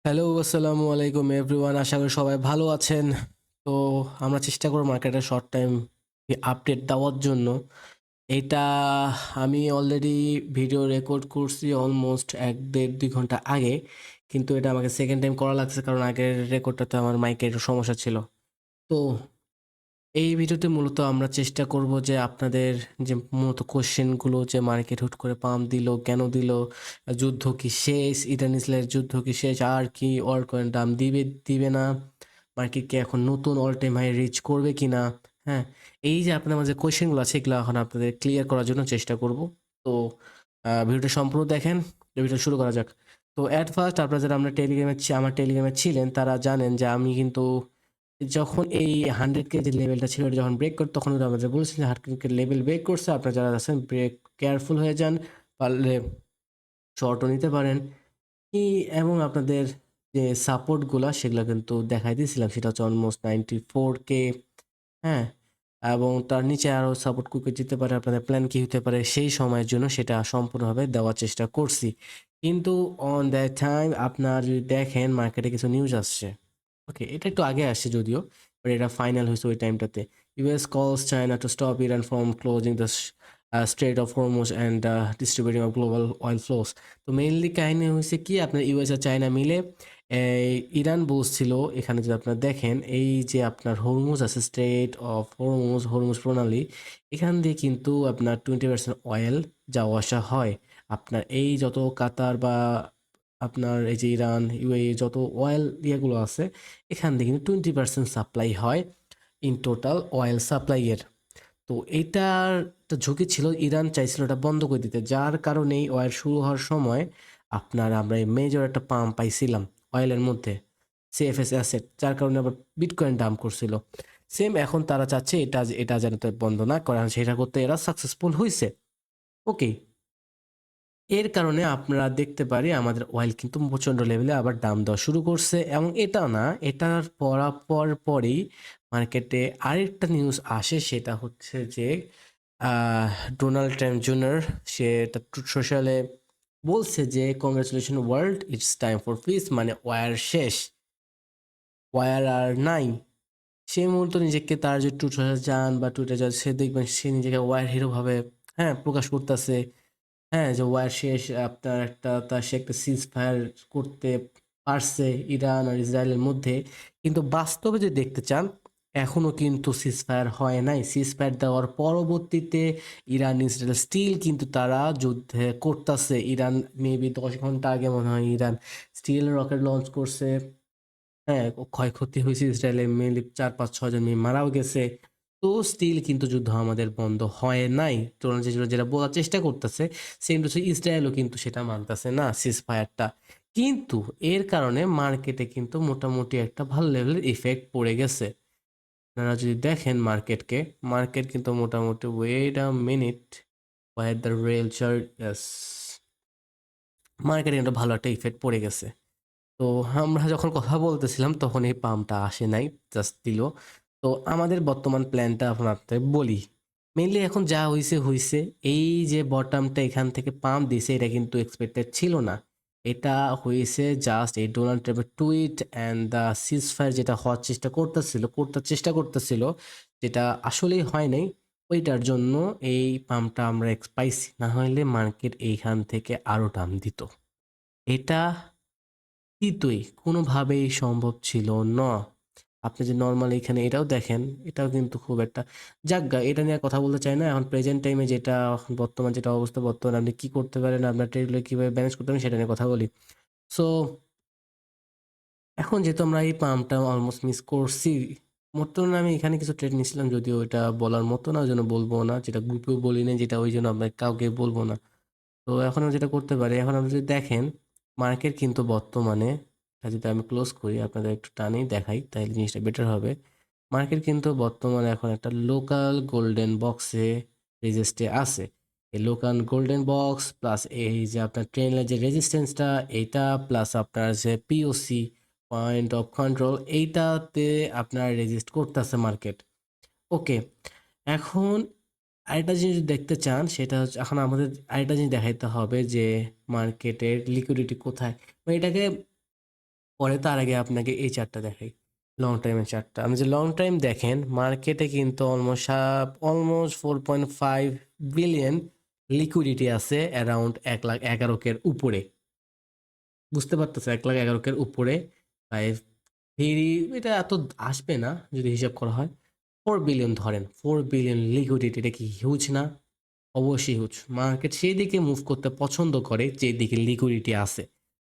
Hello, আসসালামু আলাইকুম everyone. আশা করি সবাই ভালো আছেন। তো আমরা চেষ্টা করব মার্কেটে শর্ট টাইম আপডেট দেওয়ার জন্য। এইটা আমি অলরেডি ভিডিও রেকর্ড করছি অলমোস্ট ১-১.৫-২ ঘন্টা আগে। কিন্তু এটা আমাকে সেকেন্ড টাইম করা লাগছে কারণ আগের রেকর্ডটাতে আমার মাইকের একটু সমস্যা ছিল। তো এই ভিডিওতে মূলত আমরা চেষ্টা করব যে আপনাদের যে মূলত কোয়েশ্চেনগুলো যে মার্কেট হুট করে পাম্প দিল, কেন দিল? যুদ্ধ কি শেষ? ইরান ইসরায়েলের যুদ্ধ কি শেষ? আর কি অল কয়েন দাম দিবে, দিবে না? মার্কেট কি এখন নতুন অল টাইম হাই রিচ করবে কিনা? হ্যাঁ? এই যে আপনার মাঝে কোয়েশ্চেনগুলো আছে এগুলো এখন আপনাদের ক্লিয়ার করার জন্য চেষ্টা করব। তো ভিডিওটা সম্পূর্ণ দেখেন। ভিডিওটা শুরু করা যাক। তো এট ফার্স্ট আপনারা যারা আমার টেলিগ্রামে ছিলেন তারা জানেন যে আমি কিন্তু যখন এই 100K যে লেভেলটা ছিল এটা যখন ব্রেক করে তখন কিন্তু আমাদের বলেছিল যে 100K লেভেল ব্রেক করছে। আপনারা যারা আছেন ব্রেক কেয়ারফুল হয়ে যান। পারলে শর্টও নিতে পারেন। এবং আপনাদের যে সাপোর্ট গুলা সেগুলা কিন্তু দেখাই দিয়েছিলাম। সেটা হচ্ছে অলমোস্ট 94K, হ্যাঁ? এবং তার নিচে আরো সাপোর্ট কুইকে যেতে পারে। আপনাদের প্ল্যান কি হতে পারে সেই সময়ের জন্য সেটা সম্পূর্ণভাবে দেওয়ার চেষ্টা করছি। কিন্তু অন দ্যাট টাইম আপনারা যদি দেখেন মার্কেটে কিছু নিউজ আসছে। ওকে, এটা একটু আগে আসছে যদিও, বাট এটা ফাইনাল হয়েছে ওই টাইমটাতে। ইউএস কলস China to stop Iran from closing the strait of Hormuz and distributing of global oil flows. তো মেইনলি কাহিনী হয়েছে কি আপনার ইউএস আর চায়না মিলে ইরান বলছিল এখানে যদি আপনারা দেখেন এই যে আপনার হরমুজ আছে স্ট্রেট অফ হরমুজ হরমুজ প্রণালী, এখান দিয়ে কিন্তু আপনার 20% অয়েল যাওয়া আসা হয়। আপনার এই যত কাতার বা আপনার এই যে ইরান, ইউএই যত অয়েল ইয়েগুলো আছে, এখান থেকে কিন্তু 20% সাপ্লাই হয় ইন টোটাল অয়েল সাপ্লাইয়ের। তো এইটার একটা ঝুঁকি ছিল, ইরান চাইছিল এটা বন্ধ করে দিতে। যার কারণেই অয়েল শুরু হওয়ার সময় আপনার আমরা এই মেজর একটা পাম্প পাইছিলাম অয়েলের মধ্যে, সিএফএস অ্যাসেট, যার কারণে আবার বিটকয়েন ডাম্প করছিল। সেম এখন তারা চাচ্ছে এটা যেন তো বন্ধ না করে, আর সেটা করতে এরা সাকসেসফুল হইছে। ওকে, এর কারণে আপনারা দেখতে পারি আমাদের অয়েল কিন্তু প্রচণ্ড লেভেলে আবার দাম দেওয়া শুরু করছে। এবং এটা না, এটার পরই মার্কেটে আরেকটা নিউজ আসে, সেটা হচ্ছে যে আহ, ডোনাল্ড ট্রাম্প জুনিয়র সে এটা ট্রুথ সোশ্যালে বলছে যে congratulation world, it's time for piece, মানে ওয়ার শেষ, ওয়ার আর নাই। সে মুহূর্তে নিজেকে তার যে ট্রুথ সোশ্যাল যান বা টুইটার যান সে দেখবেন সে নিজেকে ওয়ার হিরো ভাবে প্রকাশ করতেছে। হ্যাঁ, যে ওয়ার শেষ, আপনার একটা সে একটা সিজ ফায়ার করতে পারছে ইরান আর ইসরায়েলের মধ্যে। কিন্তু বাস্তবে যদি দেখতে চান এখনো কিন্তু সিজ ফায়ার হয় নাই। সিজ ফায়ার দেওয়ার পরবর্তীতে ইরান ইসরায়েল স্টিল কিন্তু তারা যুদ্ধে করতেছে। ইরান মেবি 10 ঘন্টা আগে মনে হয় ইরান স্টিল রকেট লঞ্চ করছে। হ্যাঁ, ক্ষয়ক্ষতি হয়েছে ইসরায়েলের, মেনলি 4-5-6 জন মেয়ে মারাও গেছে। তো স্টিল কিন্তু যুদ্ধ আমাদের বন্ধ হয় নাই। ডোনাল্ড ট্রাম্প যেটা বলার চেষ্টা করতেছে, সেম টু ইসরায়েলও কিন্তু সেটা মানতেছে না সিজ ফায়ারটা। কিন্তু এর কারণে মার্কেটে কিন্তু মোটামুটি একটা ভালো লেভেলের ইফেক্ট পড়ে গেছে। আপনারা যদি দেখেন মার্কেটকে, মার্কেট কিন্তু মোটামুটি wait a minute, where the real chart, yes, মার্কেটে কিন্তু ভালো একটা ইফেক্ট পড়ে গেছে। তো আমরা যখন কথা বলতেছিলাম তখন এই পাম্পটা আসে নাই, জাস্ট দিল। তো আমাদের বর্তমান প্ল্যানটা আপনাদের বলি। মেইনলি এখন যা হইছে হইছে। এই যে বটমটা এখান থেকে পাম্প দিছে এটা কিন্তু এক্সপেক্টেড ছিল না। এটা হয়েছে জাস্ট এই ডোনাল্ড ট্রাম্পের tweet and the seize fire যেটা হওয়ার চেষ্টা করতেছিল, যেটা আসলেই হয় নাই। ওইটার জন্য এই পাম্পটা আমরা পাইছি, না হলে মার্কেট এইখান থেকে আরো দাম দিত। এটা দিতই, কোনোভাবেই সম্ভব ছিল না। আপনি যে নরমাল এখানে এটাও দেখেন, এটাও কিন্তু খুব একটা, যাকগা এটা নিয়ে আর কথা বলতে চাই না। এখন প্রেজেন্ট টাইমে যেটা বর্তমান যেটা অবস্থা, বর্তমানে আপনি কি করতে পারেন, আপনার ট্রেডগুলো কিভাবে ম্যানেজ করতে পারেন সেটা নিয়ে কথা বলি। সো এখন যেহেতু আমরা এই পাম্পটা অলমোস্ট মিস করছি, বর্তমানে আমি এখানে কিছু ট্রেড নিছিলাম, যদিও এটা বলার মতো না, ওই জন্য বলবো না, যেটা গ্রুপেও বলি না, যেটা ওই জন্য আপনাকে কাউকে বলবো না। তো এখন আমি যেটা করতে পারি, এখন আপনি যদি দেখেন মার্কেট কিন্তু বর্তমানে, এটা যদি আমি ক্লোজ করি আপনাদের একটু টানেই দেখাই তাহলে জিনিসটা বেটার হবে। মার্কেট কিন্তু বর্তমানে এখন একটা লোকাল গোল্ডেন বক্সে রেজিস্টে আছে। এই লোকাল গোল্ডেন বক্স প্লাস এই যে আপনার ট্রেনের যে রেজিস্ট্যান্সটা এইটা, প্লাস আপনার যে পিওসি পয়েন্ট অফ কন্ট্রোল, এইটাতে আপনার রেজিস্ট করতেছে মার্কেট। ওকে, এখন আরেকটা জিনিস যদি দেখতে চান সেটা হচ্ছে এখন আমাদের আরেকটা জিনিস দেখাইতে হবে যে মার্কেটের লিকুইডিটি কোথায়, মানে এটাকে পরে তার আগে আপনাকে এই চার্টটা দেখাই, লং টাইমের চার্টটা। আপনি যে লং টাইম দেখেন, মার্কেটে কিন্তু অলমোস্ট 4.5 বিলিয়ন লিকুইডিটি আছে, অ্যারাউন্ড 1,11,000-এর উপরে। বুঝতে পারতেছে, 1,11,000-এর উপরে প্রায় থ্রি, এটা এত আসবে না যদি হিসাব করা হয়। 4 বিলিয়ন ধরেন, 4 বিলিয়ন লিকুইডিটি, এটা কি হিউজ না? অবশ্যই হিউজ। মার্কেট সেই দিকে মুভ করতে পছন্দ করে যে দিকে লিকুইডিটি আছে।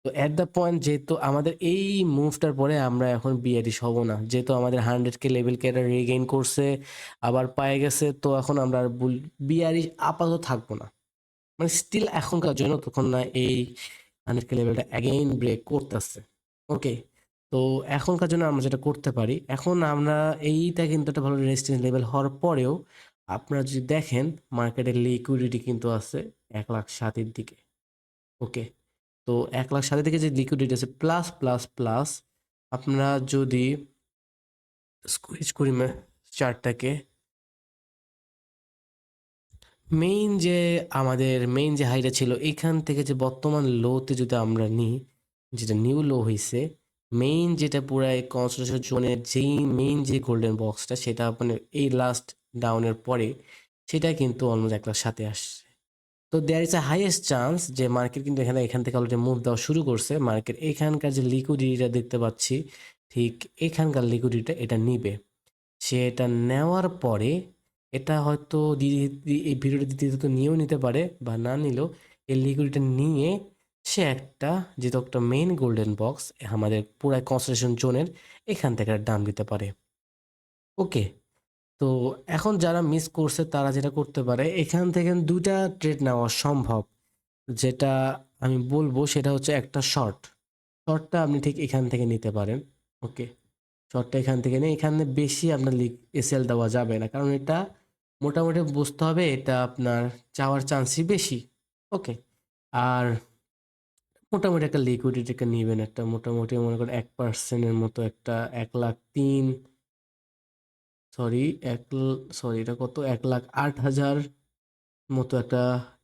তো এট দ্য পয়েন্ট, যেহেতু আমাদের এই মুভটার পরে আমরা এখন বিয়ারিশ হব না, যেহেতু আমাদের 100K লেভেলকে এটা রিগেইন করছে, আবার পায়ে গেছে, তো এখন আমরা আর বিয়ারিশ আপাতত থাকবো না। মানে স্টিল এখনকার জন্য, তখন না এই 100K লেভেলটা অ্যাগেইন ব্রেক করতেছে। ওকে, তো এখনকার জন্য আমরা যেটা করতে পারি, এখন আমরা এইটা কিন্তু একটা ভালো রেজিস্ট্যান্স লেভেল হওয়ার পরেও আপনারা যদি দেখেন, মার্কেটের লিকুইডিটি কিন্তু আছে 1,07,000-এর দিকে। ওকে, তো 1,07,000 থেকে যে লিকুইডিটি আছে প্লাস প্লাস প্লাস, আপনারা যদি স্কুইজ করি চার্টটাকে, মেইন যে হাইটা ছিল এখান থেকে যে বর্তমান লোতে যদি আমরা নিই, যেটা নিউ লো হয়েছে, মেইন যেটা পুরাই কনসেন্ট্রেশন জোনের যেই মেইন যে গোল্ডেন বক্সটা, সেটা মানে এই লাস্ট ডাউনের পরে সেটা কিন্তু অলমোস্ট 1,07,000 আসছে। তো there is a highest chance যে মার্কেট কিন্তু এখান থেকে অলরেডি মুভ দেওয়া শুরু করছে। মার্কেট এখানকার যে লিকুইডিটিটা দেখতে পাচ্ছি, ঠিক এখানকার লিকুইডিটিটা এটা নিবে। সে এটা নেওয়ার পরে এটা হয়তো এই ভিডিওটা দিতে তো নিয়েও নিতে পারে, বা না নিলেও এই লিকুইডিটি নিয়ে সে একটা, যেহেতু একটা মেইন গোল্ডেন বক্স আমাদের পুরো কনসেন্ট্রেশন জোনের, এখান থেকে দাম দিতে পারে। ওকে, তো এখন যারা মিস করছে তারা যেটা করতে পারে, এখান থেকে দুটা ট্রেড নেওয়া সম্ভব। যেটা আমি বলবো সেটা হচ্ছে একটা শর্টটা আপনি ঠিক এখান থেকে নিতে পারেন। ওকে, শর্টটা এখান থেকে নিয়ে এখানে বেশি আপনার এসএল দেওয়া যাবে না, কারণ এটা মোটামুটি বুঝতে হবে এটা আপনার যাওয়ার চান্সই বেশি। ওকে, আর মোটামুটি একটা লিকুইডিটিকে নেবেন, একটা মোটামুটি মনে করেন 1%-এর মতো, একটা 1,03,000, সরি সরি এটা কত, 1,08,000 মতো একটা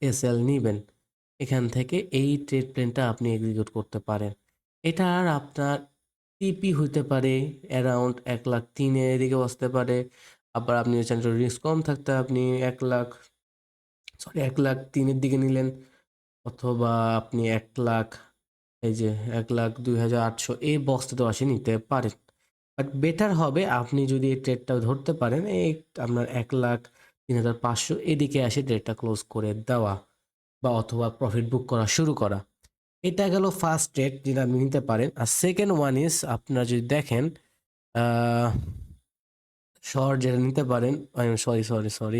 এসএল নিবেন। এখান থেকে এই ট্রেড প্ল্যানটা আপনি এক্সিকিউট করতে পারেন। এটা আর আপনার টিপি হইতে পারে অ্যারাউন্ড 1,03,000 এদিকেও আসতে পারে। আবার আপনি চান রিস্ক কম থাকতে, আপনি 1,03,000 দিকে নিলেন, অথবা আপনি 1,00,000, এই যে 1,02,800 এই বক্সটাতেও আসে নিতে পারেন। বাট বেটার হবে আপনি যদি এই ট্রেডটা ধরতে পারেন, এই আপনার 1,03,500 এদিকে আসে ট্রেডটা ক্লোজ করে দেওয়া, বা অথবা প্রফিট বুক করা শুরু করা। এটা গেল ফার্স্ট ট্রেড যেটা আপনি নিতে পারেন। আর সেকেন্ড ওয়ান ইজ, আপনারা যদি দেখেন শর্ট যেটা নিতে পারেন, সরি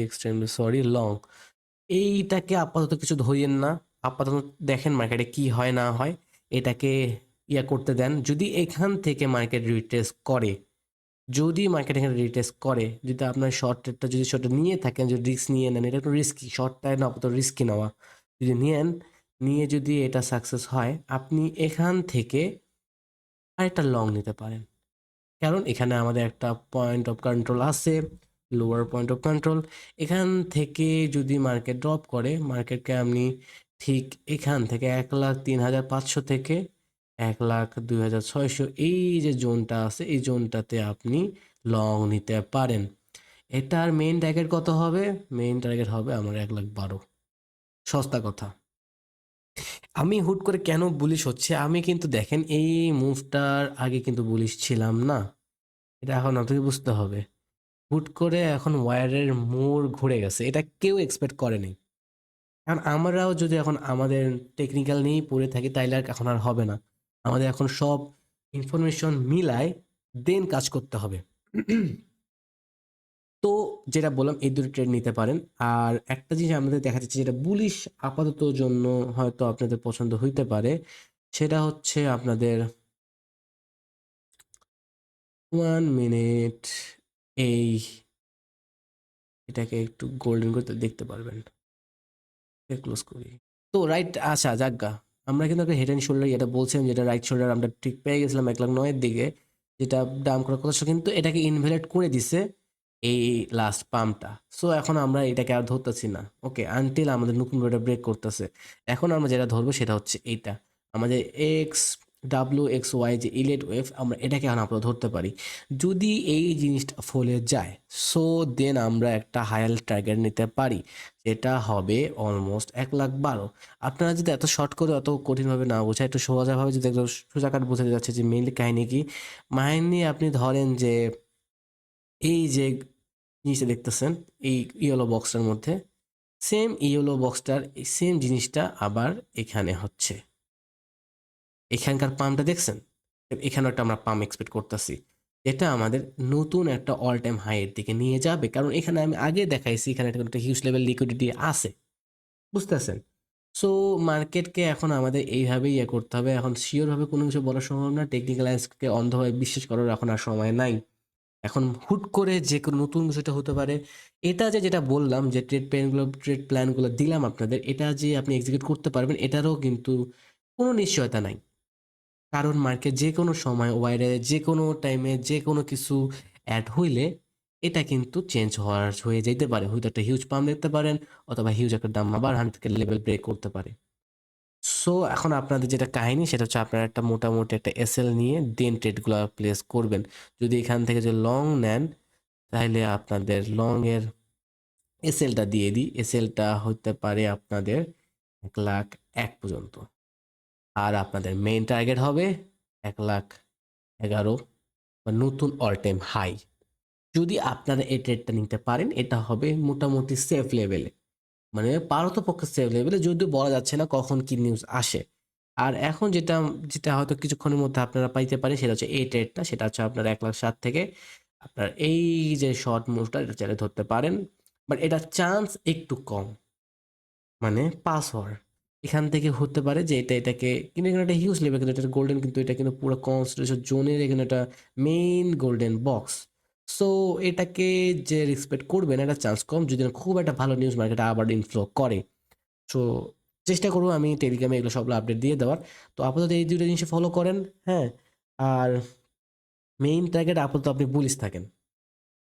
এক্সট্রিমলি সরি, লং, এইটাকে আপাতত কিছু ধরিয়েন না। আপাতত দেখেন মার্কেটে কি হয় না হয়, এটাকে করতে দেন। যদি এখান থেকে মার্কেট রিটেস্ট করে, এখানে রিটেস্ট করে, যদি আপনার শর্ট ট্রেডটা যদি শর্টটা নিয়ে থাকেন, যদি রিস্ক নিয়ে নেন, এটা একটু রিস্কি, শর্টটা না আপাতত রিস্কি নেওয়া, যদি নিয়ে যদি এটা সাকসেস হয়, আপনি এখান থেকে আরেকটা লং নিতে পারেন। কারণ এখানে আমাদের একটা পয়েন্ট অফ কন্ট্রোল আছে, লোয়ার পয়েন্ট অফ কন্ট্রোল। এখান থেকে যদি মার্কেট ড্রপ করে, মার্কেটকে আপনি ঠিক এখান থেকে 1,03,500 থেকে 1,02,600, এই যে জোনটা আছে, এই জোনটাতে আপনি লং নিতে পারেন। এটার মেইন টার্গেট কত হবে? মেইন টার্গেট হবে আমার 1,12,000। সস্তা কথা। আমি হুট করে কেন বুলিশ হচ্ছে, আমি কিন্তু দেখেন এই মুভটার আগে কিন্তু বুলিশ ছিলাম না, এটা এখন আপনাকে বুঝতে হবে। হুট করে এখন ওয়ারের মোড় ঘুরে গেছে, এটা কেউ এক্সপেক্ট করেনি। কারণ আমরাও যদি এখন আমাদের টেকনিক্যাল নিয়েই পড়ে থাকি, তাইলে আর এখন আর হবে না। আমাদের এখন সব ইনফরমেশন মিলায় দেন কাজ করতে হবে। তো যেটা বললাম, এই দুটো ট্রেড নিতে পারেন। আর একটা জিনিস আমাদের দেখা যাচ্ছে যেটা বুলিশ আপাতত জন্য হয়তো আপনাদের পছন্দ হইতে পারে, সেটা হচ্ছে আপনাদের 1 মিনিট, এই এটাকে একটু গোল্ডেন করতে দেখতে পারবেন। ক্লোজ করি তো রাইট, আচ্ছা যাজ্ঞা, আমরা কিন্তু একটা হেড অ্যান্ড শোল্ডার এটা বলছিলাম, যেটা রাইট শোল্ডার আমরা ঠিক পেয়ে গেছিলাম 1,09,000 দিকে, যেটা ডাউন করার কথা ছিল, কিন্তু এটাকে ইনভ্যালিড করে দিছে এই লাস্ট পাম্পটা। সো এখন আমরা এটাকে আর ধরতেছি না। ওকে, আনটিল আমাদের নতুন রোডে ব্রেক করতেছে। এখন আমরা যেটা ধরবো সেটা হচ্ছে এইটা, আমাদের এক্স WXY যে ইলেট ওয়েভ আমরা এটাকে এখন আমরা ধরতে পারি। যদি এই জিনিসটা ফলে যায়, সো দেন আমরা একটা হায়ার টার্গেট নিতে পারি, যেটা হবে অলমোস্ট 1,12,000। আপনারা যদি এত শর্ট করে অত কঠিনভাবে না বোঝায়, একটু সোজাভাবে যদি একদম সোজাকাট বোঝাতে যাচ্ছে যে মেইনলি কাহিনী কি, মাইন্ডলি আপনি ধরেন যে এই যে জিনিসটা দেখতেছেন এই ইয়েলো বক্সটার মধ্যে, সেম ইয়েলো বক্সটার সেম জিনিসটা আবার এখানে হচ্ছে। এখানকার পাম্পটা দেখছেন, এখানে একটা আমরা পাম্প এক্সপেক্ট করতেছি, এটা আমাদের নতুন একটা অল টাইম হাইয়ের দিকে নিয়ে যাবে, কারণ এখানে আমি আগে দেখাইছি এখানে একটা হিউজ লেভেল লিকুইডিটি আছে, বুঝতেছেন? সো মার্কেটকে এখন আমাদের এইভাবেই ইয়ে করতে হবে। এখন শিওরভাবে কোনো কিছু বলা সম্ভব না, টেকনিক্যাল অ্যানালাইসিসকে অন্ধভাবে বিশ্বাস করার এখন আর সময় নাই। এখন হুট করে যে কোনো নতুন কিছুটা হতে পারে, এটা যেটা বললাম যে ট্রেড প্ল্যানগুলো দিলাম আপনাদের, এটা যে আপনি এক্সিকিউট করতে পারবেন এটারও কিন্তু কোনো নিশ্চয়তা নাই। কারণ মার্কেট যে কোনো সময় ওয়াইডে যে কোনো টাইমে যে কোনো কিছু অ্যাড হইলে এটা কিন্তু চেঞ্জ হয়ে যেতে পারে, হয়তো একটা হিউজ পাম্প দেখতে পারেন, অথবা হিউজ একটা দাম আবার 100 লেভেল ব্রেক করতে পারে। সো এখন আপনাদের যেটা কাহিনী সেটা হচ্ছে আপনারা একটা মোটামুটি একটা এসএল নিয়ে দেন ট্রেডগুলো প্লেস করবেন। যদি এখান থেকে যে লং নেন তাহলে আপনাদের লং এর এসএলটা দিয়ে দিই, এসএলটা হতে পারে আপনাদের 1,01,000 পর্যন্ত, আর আপনাদের মেইন টার্গেট হবে 1,11,000 বা নতুন অল টাইম হাই। যদি আপনারা এই ট্রেডটা নিতে পারেন এটা হবে মোটামুটি সেফ লেভেলে, মানে পারতপক্ষে সেফ লেভেলে, যদিও বলা যাচ্ছে না কখন কি নিউজ আসে। আর এখন যেটা যেটা হয়তো কিছুক্ষণের মধ্যে আপনারা পাইতে পারেন সেটা হচ্ছে এই ট্রেডটা, সেটা হচ্ছে আপনার 1,07,000 থেকে আপনার এই যে শর্ট মুভটা এটা চাইলে ধরতে পারেন, বাট এটার চান্স একটু কম, মানে পাস হওয়ার। এখান থেকে হতে পারে যে এটাকে কিন্তু এখানে একটা হিউজ লেভেল, কিন্তু এটা গোল্ডেন, কিন্তু এটা কিন্তু পুরো কনসেন্ট্রেশন জোনের এখানে একটা মেইন গোল্ডেন বক্স। সো এটাকে যে রেসপেক্ট করবেন এটা চান্স কম, যদি না খুব একটা ভালো নিউজ মার্কেটে আবার ইনফ্লো করে। সো চেষ্টা করবো আমি টেলিগ্রামে এগুলো সবগুলো আপডেট দিয়ে দেওয়ার। তো আপাতত এই দুটো জিনিস ফলো করেন, হ্যাঁ। আর মেইন টার্গেট আপাতত আপনি বুলিশ থাকেন,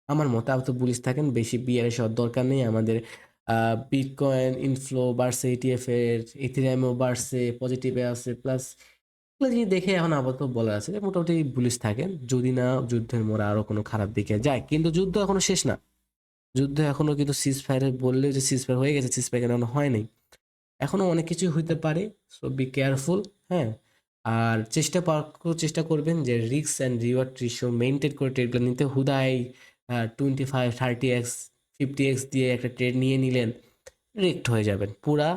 আমার মতে আপাতত বুলিশ থাকেন, বেশি বিয়ারে হওয়ার দরকার নেই। আমাদের বিটকয়েন ইনফ্লো বাড়ছে, ইটিএফ এর ইথেরিয়ামও বাড়ছে, পজিটিভে আছে, প্লাস এগুলো জিনিস দেখে এখন আপাতত বলা আছে যে মোটামুটি বুলিশ থাকেন, যদি না যুদ্ধের মোড় আরো কোনো খারাপ দিকে যায়। কিন্তু যুদ্ধ এখনো শেষ না, যুদ্ধ এখনো কিন্তু সিজ ফায়ার বললে যে সিজ ফায়ার হয়ে গেছে, সিজ ফায়ার এখনো হয় নাই, এখনো অনেক কিছুই হইতে পারে। সো বি কেয়ারফুল, হ্যাঁ। আর চেষ্টা করবেন যে risk and reward ratio maintain করে ট্রেডগুলো নিতে। হুদাই 25, 30x, 50x দিয়ে একটা ট্রেড নিয়ে নিলেন, রেক্ট হয়ে যাবেন, পুরা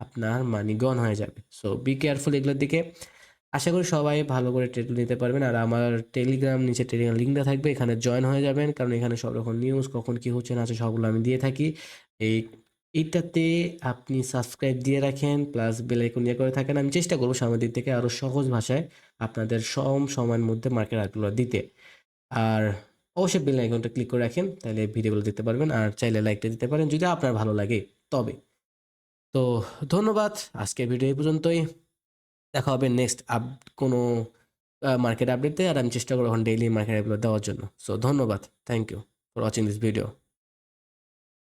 আপনার মানি গন হয়ে যাবে। সো বি কেয়ারফুল এগুলোর দিকে। আশা করি সবাই ভালো করে ট্রেড নিতে পারবেন। আর আমার টেলিগ্রাম, নিচে টেলিগ্রাম লিঙ্কটা থাকবে, এখানে জয়েন হয়ে যাবেন, কারণ এখানে সব রকম নিউজ কখন কি হচ্ছে না হচ্ছে সবগুলো আমি দিয়ে থাকি। এই এইটাতে আপনি সাবস্ক্রাইব দিয়ে রাখেন, প্লাস বেল আইকন দিয়ে করে থাকেন। আমি চেষ্টা করবো সামনের দিক থেকে আরও সহজ ভাষায় আপনাদের সময়ের মধ্যে মার্কেট আপগুলো দিতে। আর অবশ্যই বেল আইকনটা ক্লিক করে রাখেন, তাহলে ভিডিওগুলো দিতে পারবেন। আর চাইলে লাইকটা দিতে পারেন যদি আপনার ভালো লাগে তবে। তো ধন্যবাদ, আজকের ভিডিও এই পর্যন্তই। দেখা হবে নেক্সট কোনো মার্কেট আপডেটে। আর আমি চেষ্টা করবো এখন ডেইলি মার্কেট আপডেট দেওয়ার জন্য। সো ধন্যবাদ, thank you for watching this video.